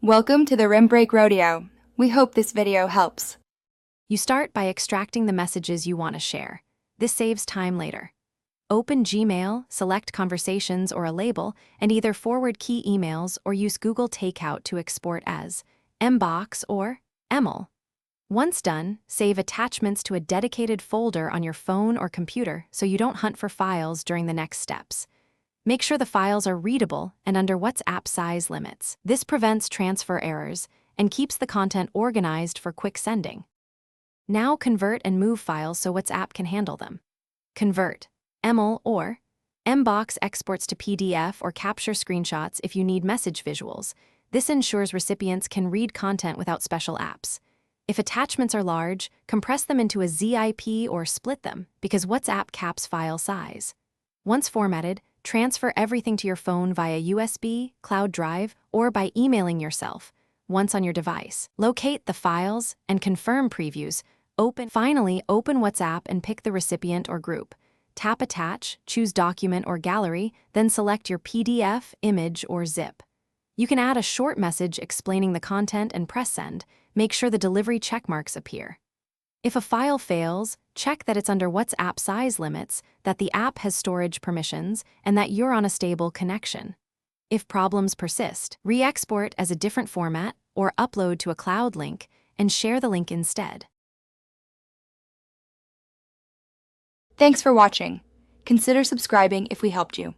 Welcome to the Rim Break Rodeo. We hope this video helps. You start by extracting the messages you want to share. This saves time later. Open Gmail, select Conversations or a label, and either forward key emails or use Google Takeout to export as Mbox or Emil. Once done, save attachments to a dedicated folder on your phone or computer so you don't hunt for files during the next steps. Make sure the files are readable and under WhatsApp size limits. This prevents transfer errors and keeps the content organized for quick sending. Now convert and move files so WhatsApp can handle them. Convert, Emil or Mbox exports to PDF or capture screenshots if you need message visuals. This ensures recipients can read content without special apps. If attachments are large, compress them into a zip or split them because WhatsApp caps file size. Once formatted, transfer everything to your phone via USB, cloud drive, or by emailing yourself, once on your device. Locate the files and confirm previews. Finally, open WhatsApp and pick the recipient or group. Tap Attach, choose Document or Gallery, then select your PDF, image, or zip. You can add a short message explaining the content and press Send. Make sure the delivery checkmarks appear. If a file fails, check that it's under WhatsApp size limits, that the app has storage permissions, and that you're on a stable connection. If problems persist, re-export as a different format or upload to a cloud link and share the link instead. Thanks for watching. Consider subscribing if we helped you.